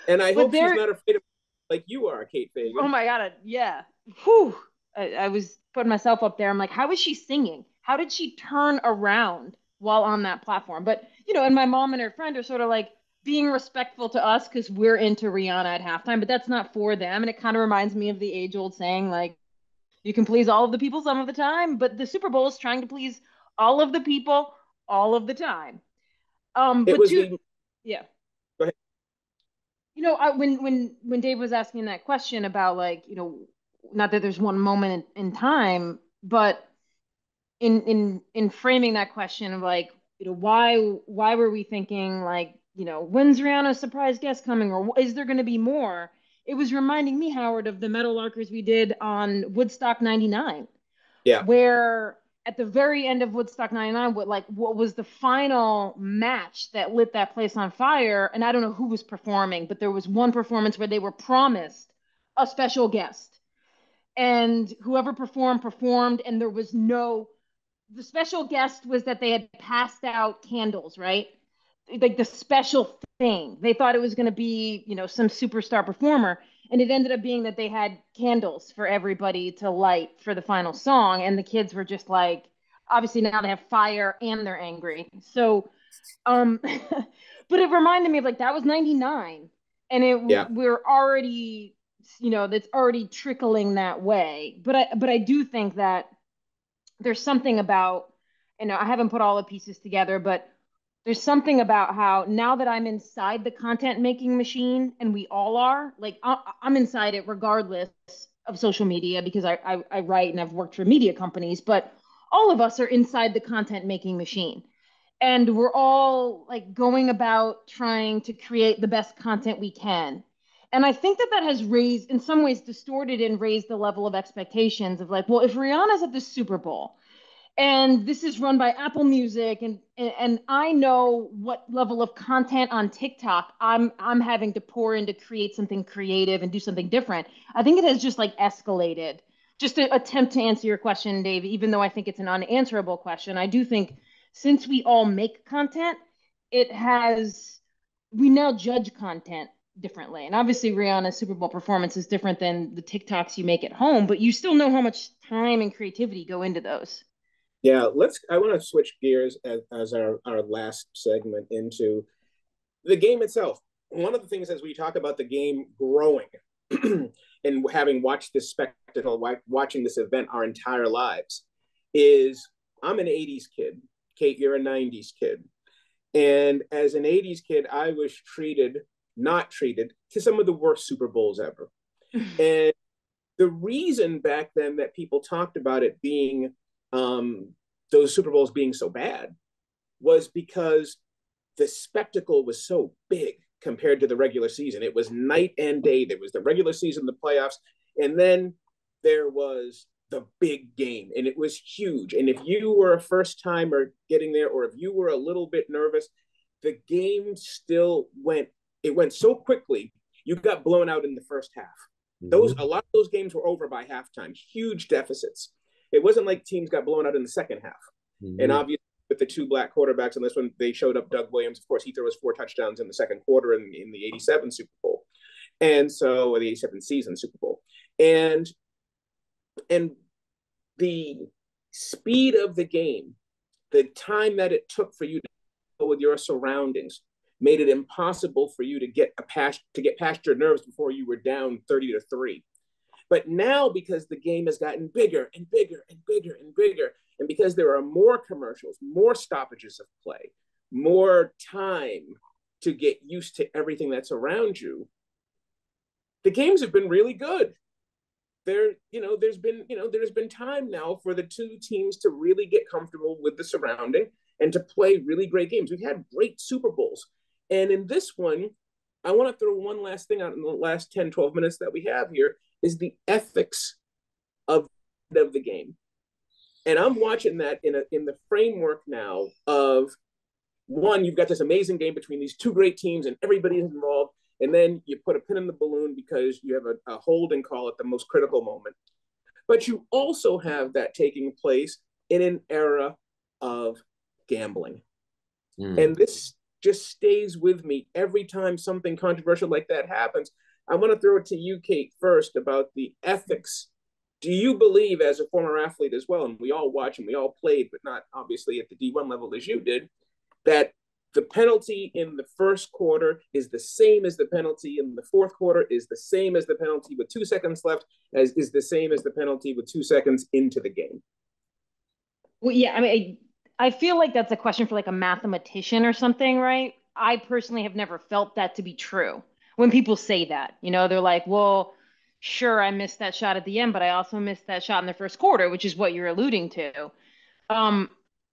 I But hope she's they're, not afraid of like you are, Kate oh Fagan. my God, yeah. Whew. I was putting myself up there. I'm like, how is she singing? How did she turn around while on that platform? But, and my mom and her friend are sort of like being respectful to us because we're into Rihanna at halftime, but that's not for them. And it kind of reminds me of the age-old saying, like, you can please all of the people some of the time, but the Super Bowl is trying to please all of the people all of the time. It But was to, the yeah. Go ahead. When Dave was asking that question about like, not that there's one moment in time, but in framing that question of like, why were we thinking like, when's Rihanna's surprise guest coming, or is there going to be more? It was reminding me, Howard, of the Meadowlarkers we did on Woodstock '99, Yeah. where at the very end of Woodstock '99, what was the final match that lit that place on fire? And I don't know who was performing, but there was one performance where they were promised a special guest, and whoever performed, and there was no. The special guest was that they had passed out candles, right? Like the special thing. They thought it was going to be, some superstar performer. And it ended up being that they had candles for everybody to light for the final song. And the kids were just like, obviously now they have fire and they're angry. So, but it reminded me of like, that was '99. And Yeah. we're already, that's already trickling that way. But I do think that there's something about, I haven't put all the pieces together, but there's something about how now that I'm inside the content making machine, and we all are, like I'm inside it regardless of social media because I write and I've worked for media companies, but all of us are inside the content making machine. And we're all like going about trying to create the best content we can. And I think that that has raised, in some ways, distorted and raised the level of expectations of like, well, if Rihanna's at the Super Bowl and this is run by Apple Music, and I know what level of content on TikTok I'm having to pour in to create something creative and do something different. I think it has just like escalated. Just to attempt to answer your question, Dave, even though I think it's an unanswerable question, I do think since we all make content, it has we now judge content differently. And obviously Rihanna's Super Bowl performance is different than the TikToks you make at home, but you still know how much time and creativity go into those. Yeah, I want to switch gears as our last segment into the game itself. One of the things as we talk about the game growing and having watched this spectacle, watching this event our entire lives, is I'm an 80s kid. Kate, you're a 90s kid. And as an 80s kid, I was not treated to some of the worst Super Bowls ever. And the reason back then that people talked about it being those Super Bowls being so bad was because the spectacle was so big compared to the regular season. It was night and day. There was the regular season, the playoffs, and then there was the big game, and it was huge. And if you were a first timer getting there, or if you were a little bit nervous, the game still went. It went so quickly. You got blown out in the first half. A lot of those games were over by halftime. Huge deficits. It wasn't like teams got blown out in the second half. And obviously, with the two black quarterbacks on this one, they showed up. Doug Williams, of course, he threw his 4 touchdowns in the second quarter in the '87 Super Bowl, or the '87 season Super Bowl, and the speed of the game, the time that it took for you to go with your surroundings, made it impossible for you to get past your nerves before you were down 30-3. But now, because the game has gotten bigger and bigger and bigger and bigger, and because there are more commercials, more stoppages of play, more time to get used to everything that's around you, the games have been really good. There's been time now for the two teams to really get comfortable with the surrounding and to play really great games. We've had great Super Bowls. And in this one, I want to throw one last thing out in the last 10, 12 minutes that we have here is the ethics of the game. And I'm watching that in the framework now of one, you've got this amazing game between these two great teams and everybody's involved. And then you put a pin in the balloon because you have a holding call at the most critical moment. But you also have that taking place in an era of gambling. And this just stays with me every time something controversial like that happens. I want to throw it to you, Kate, first about the ethics. Do you believe, as a former athlete as well, and we all watch and we all played, but not obviously at the D1 level as you did, that the penalty in the first quarter is the same as the penalty in the fourth quarter, is the same as the penalty with 2 seconds left, as is the same as the penalty with 2 seconds into the game? Well, yeah, I mean, I feel like that's a question for like a mathematician or something, right? I personally have never felt that to be true. When people say that, they're like, well, sure, I missed that shot at the end, but I also missed that shot in the first quarter, which is what you're alluding to.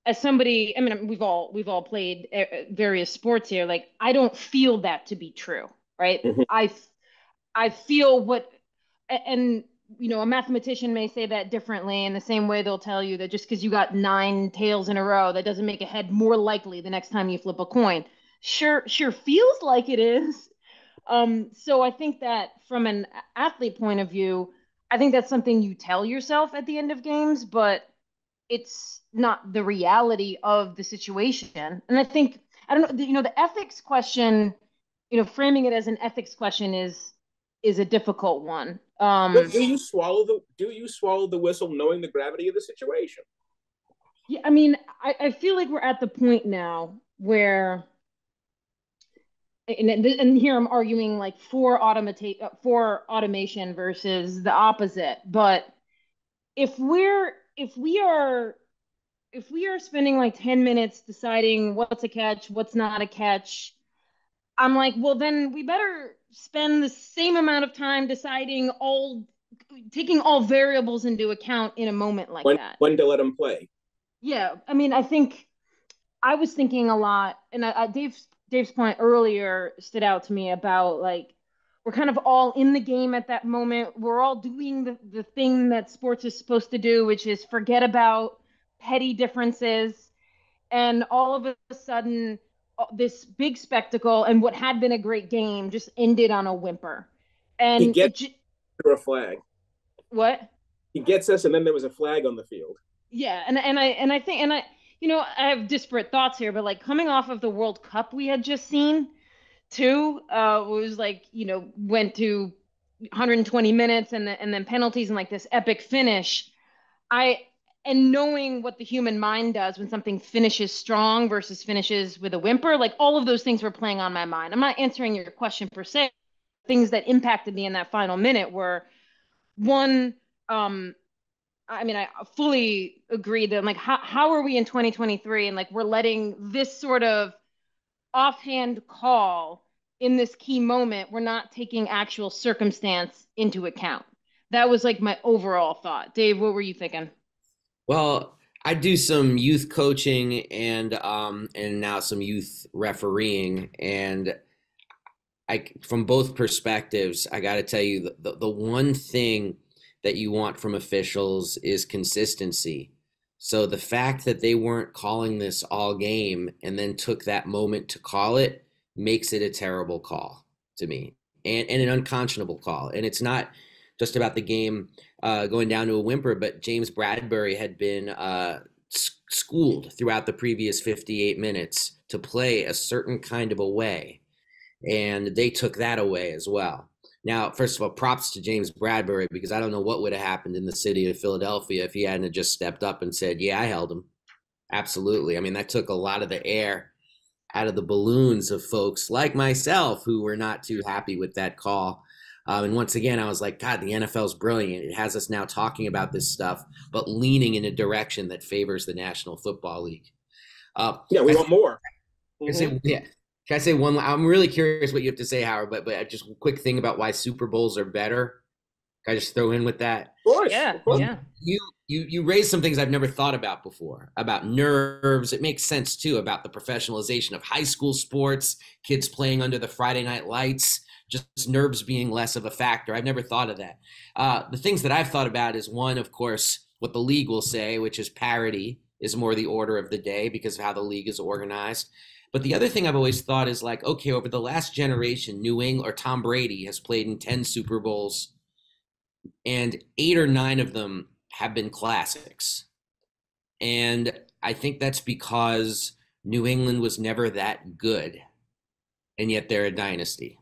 As somebody, I mean, we've all played various sports here. Like, I don't feel that to be true, right? Mhm. I feel what, and a mathematician may say that differently. In the same way, they'll tell you that just because you got 9 tails in a row, that doesn't make a head more likely the next time you flip a coin. Sure feels like it is. So I think that from an athlete point of view, I think that's something you tell yourself at the end of games, but it's not the reality of the situation. And I think, I don't know, the ethics question, framing it as an ethics question is a difficult one. But do you swallow the whistle knowing the gravity of the situation? Yeah, I mean, I feel like we're at the point now where, and here I'm arguing like for automation versus the opposite. But if we are spending like 10 minutes deciding what's a catch, what's not a catch, I'm like, well, then we better spend the same amount of time taking all variables into account in a moment like that. When to let them play. Yeah, I mean, I think I was thinking a lot, and Dave's point earlier stood out to me about like we're kind of all in the game at that moment. We're all doing the thing that sports is supposed to do, which is forget about petty differences. And all of a sudden, this big spectacle and what had been a great game just ended on a whimper. He And gets a flag. What? He gets us, and then there was a flag on the field. Yeah, and I think I have disparate thoughts here, but like coming off of the World Cup we had just seen, too, was like went to 120 minutes and then penalties and like this epic finish. And knowing what the human mind does when something finishes strong versus finishes with a whimper, like all of those things were playing on my mind. I'm not answering your question per se. Things that impacted me in that final minute were one, I mean, I fully agree that like how are we in 2023 and like we're letting this sort of offhand call in this key moment, we're not taking actual circumstance into account. That was like my overall thought. Dave, what were you thinking? Well, I do some youth coaching and now some youth refereeing, and from both perspectives, I got to tell you the one thing that you want from officials is consistency. So the fact that they weren't calling this all game and then took that moment to call it makes it a terrible call to me, and an unconscionable call. And it's not just about the game going down to a whimper, but James Bradbury had been schooled throughout the previous 58 minutes to play a certain kind of a way, and they took that away as well. Now, first of all, props to James Bradbury, because I don't know what would have happened in the city of Philadelphia if he hadn't just stepped up and said, yeah, I held him. Absolutely. I mean, that took a lot of the air out of the balloons of folks like myself who were not too happy with that call. And once again, I was like, God, the NFL's brilliant. It has us now talking about this stuff, but leaning in a direction that favors the National Football League. Yeah, we want more. Can I say one? I'm really curious what you have to say, Howard, but just a quick thing about why Super Bowls are better. Can I just throw in with that? Of course. Yeah. Of course. Yeah. You raised some things I've never thought about before, about nerves. It makes sense, too, about the professionalization of high school sports, kids playing under the Friday night lights, just nerves being less of a factor. I've never thought of that. The things that I've thought about is, one, of course, what the league will say, which is parity is more the order of the day because of how the league is organized. But the other thing I've always thought is like, okay, over the last generation, New England or Tom Brady has played in 10 Super Bowls, and 8 or 9 of them have been classics. And I think that's because New England was never that good, and yet they're a dynasty.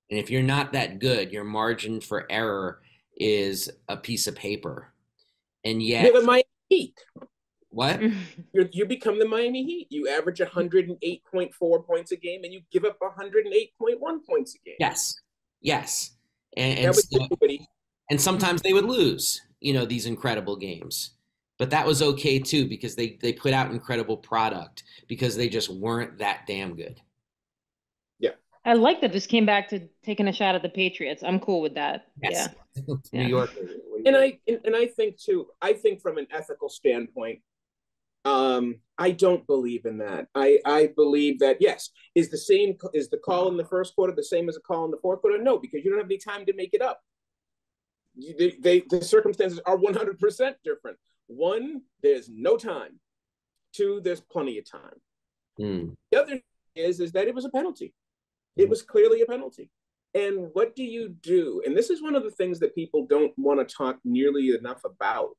And if you're not that good, your margin for error is a piece of paper. And yet, you're the Miami Heat. What? You become the Miami Heat. You average 108.4 points a game, and you give up 108.1 points a game. Yes. And sometimes they would lose, these incredible games. But that was okay too, because they put out incredible product because they just weren't that damn good. Yeah. I like that this came back to taking a shot at the Patriots. I'm cool with that. Yes. Yeah. New York. And I think too, from an ethical standpoint, I don't believe in that. I believe that, yes, is the call in the first quarter the same as a call in the fourth quarter? No, because you don't have any time to make it up. The circumstances are 100% different. 1, there's no time. 2, there's plenty of time. The other is that it was a penalty. It was clearly a penalty. And what do you do? And this is one of the things that people don't want to talk nearly enough about,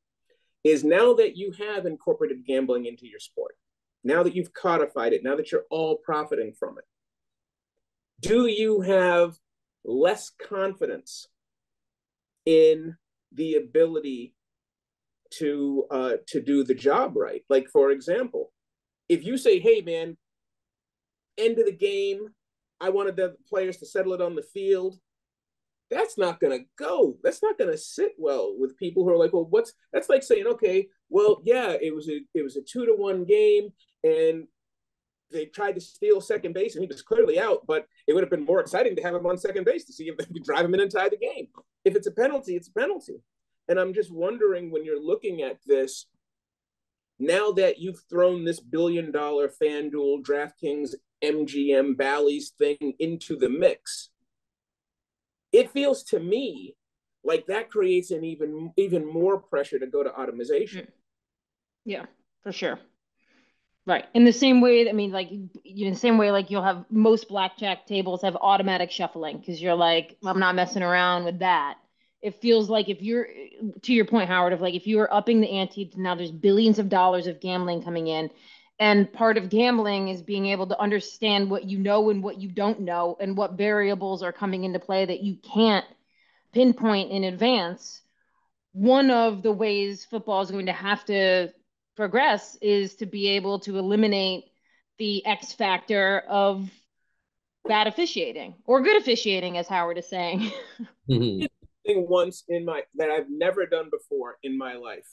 is now that you have incorporated gambling into your sport, now that you've codified it, now that you're all profiting from it, do you have less confidence in the ability to do the job right? Like, for example, if you say, hey, man, end of the game, I wanted the players to settle it on the field, that's not going to go. That's not going to sit well with people who are like, well, that's like saying, okay, well, yeah, it was a 2-1 game, and they tried to steal second base, and he was clearly out, but it would have been more exciting to have him on second base to see if they could drive him in and tie the game. If it's a penalty, it's a penalty. And I'm just wondering, when you're looking at this, now that you've thrown this $1 billion FanDuel, DraftKings, MGM, Bally's thing into the mix, it feels to me like that creates an even more pressure to go to automation. Yeah, for sure. Right. In the same way, like you'll have most blackjack tables have automatic shuffling because you're like, I'm not messing around with that. It feels like if you're, to your point, Howard, of like, if you are upping the ante, now there's billions of dollars of gambling coming in. And part of gambling is being able to understand what you know and what you don't know, and what variables are coming into play that you can't pinpoint in advance. One of the ways football is going to have to progress is to be able to eliminate the X factor of bad officiating or good officiating, as Howard is saying. Once that I've never done before in my life.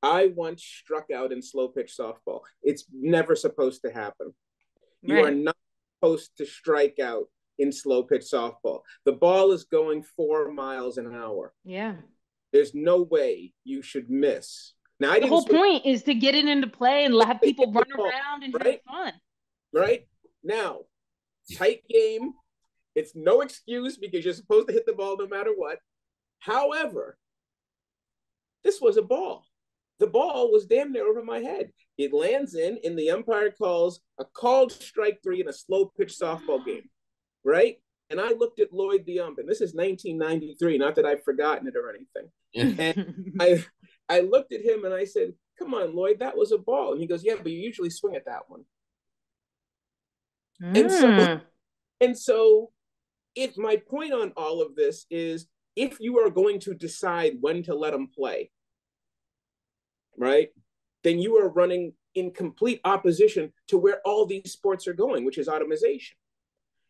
I once struck out in slow pitch softball. It's never supposed to happen. Right. You are not supposed to strike out in slow pitch softball. The ball is going 4 miles an hour. Yeah. There's no way you should miss. Now, the whole point is to get it into play and have people run around and have fun. Right? Now, tight game. It's no excuse because you're supposed to hit the ball no matter what. However, this was a ball. The ball was damn near over my head. It lands in, and the umpire calls a called strike 3 in a slow pitch softball game, right? And I looked at Lloyd the ump, and this is 1993, not that I've forgotten it or anything. And I looked at him and I said, come on, Lloyd, that was a ball. And he goes, yeah, but you usually swing at that one. And so if my point on all of this is, if you are going to decide when to let them play, right, then you are running in complete opposition to where all these sports are going, which is automation.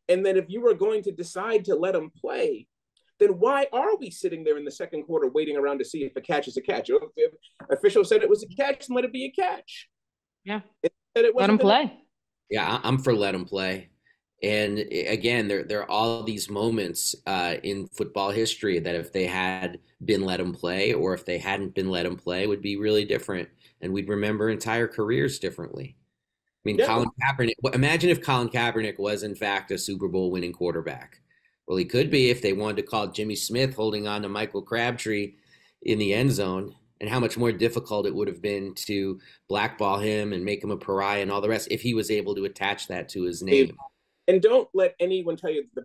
And then if you are going to decide to let them play, then why are we sitting there in the second quarter waiting around to see if a catch is a catch? If the official said it was a catch, let it be a catch. Yeah. Let them play. Yeah, I'm for let them play. And again, there are all these moments in football history that if they had been let them play, or if they hadn't been let them play, would be really different, and we'd remember entire careers differently. I mean, yeah. Colin Kaepernick. Imagine if Colin Kaepernick was in fact a Super Bowl winning quarterback. Well, he could be if they wanted to call Jimmy Smith holding on to Michael Crabtree in the end zone. and how much more difficult it would have been to blackball him and make him a pariah and all the rest if he was able to attach that to his name. And don't let anyone tell you the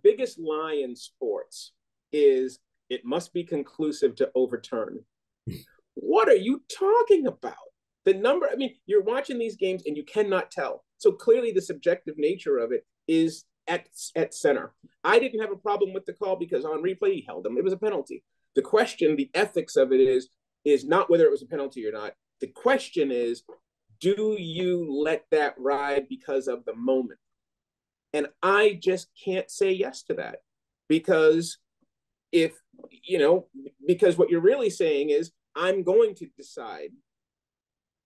biggest lie in sports is it must be conclusive to overturn. What are you talking about? The number, I mean, you're watching these games and you cannot tell. So clearly the subjective nature of it is at center. I didn't have a problem with the call because on replay he held him. It was a penalty. The question, the ethics of it is not whether it was a penalty or not. The question is, do you let that ride because of the moment? And I just can't say yes to that because because what you're really saying is I'm going to decide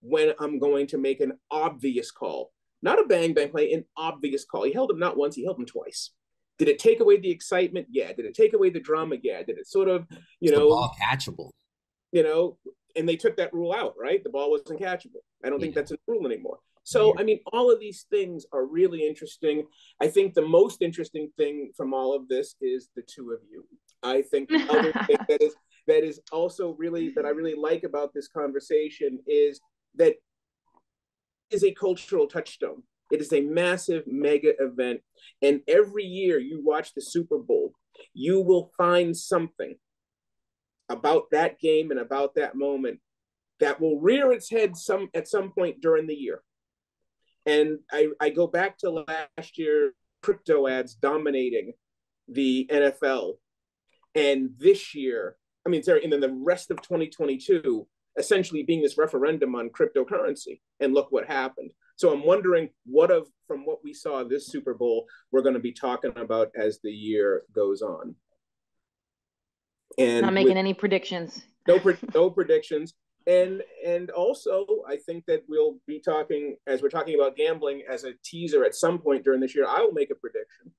when I'm going to make an obvious call, not a bang bang play, an obvious call. He held him not once, he held him twice. Did it take away the excitement? Yeah. Did it take away the drama? Yeah. Did it sort of, the ball catchable? And they took that rule out, right? The ball wasn't catchable. I don't think that's a rule anymore. So, I mean, all of these things are really interesting. I think the most interesting thing from all of this is the two of you. I think the other thing that is also really, that I really like about this conversation is that it is a cultural touchstone. It is a massive mega event. And every year you watch the Super Bowl, you will find something about that game and about that moment that will rear its head at some point during the year. And I go back to last year, crypto ads dominating the NFL. And this year, and then the rest of 2022, essentially being this referendum on cryptocurrency. And look what happened. So I'm wondering from what we saw this Super Bowl, we're going to be talking about as the year goes on. And not making any predictions. No predictions. And also, I think that we'll be talking, as we're talking about gambling as a teaser at some point during this year, I will make a prediction.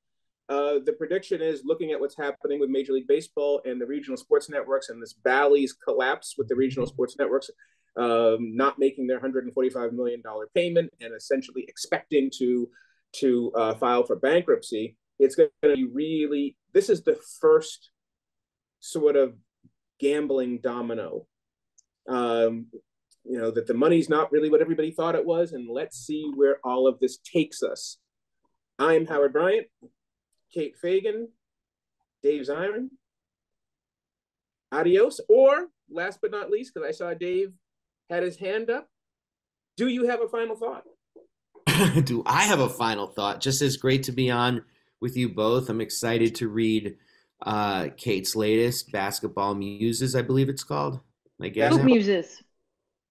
The prediction is looking at what's happening with Major League Baseball and the regional sports networks and this Bally's collapse with the regional sports networks not making their $145 million payment and essentially expecting to file for bankruptcy. It's going to be really, this is the first sort of gambling domino. That the money's not really what everybody thought it was, and let's see where all of this takes us. I'm Howard Bryant, Kate Fagan, Dave Zirin. Adios. Or, last but not least, because I saw Dave had his hand up, do you have a final thought? Do I have a final thought? Just as great to be on with you both. I'm excited to read Kate's latest, Basketball Muses, I believe it's called. I guess. Hoop Muses.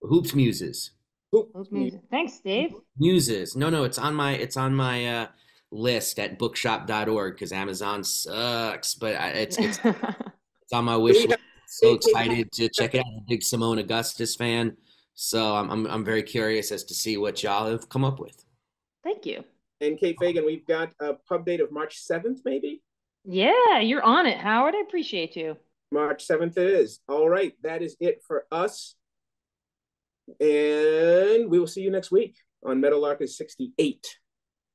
Hoops Muses. Hoops Muses. Thanks, Dave. Muses. No, it's on my list at bookshop.org because Amazon sucks, but it's on my wish list. So excited to check it out. I'm a big Simone Augustus fan, so I'm very curious as to see what y'all have come up with. Thank you. And Kate Fagan, we've got a pub date of March 7th, maybe? Yeah, you're on it, Howard. I appreciate you. March 7th it is. All right, that is it for us. And we will see you next week on Meadowlarkers 68.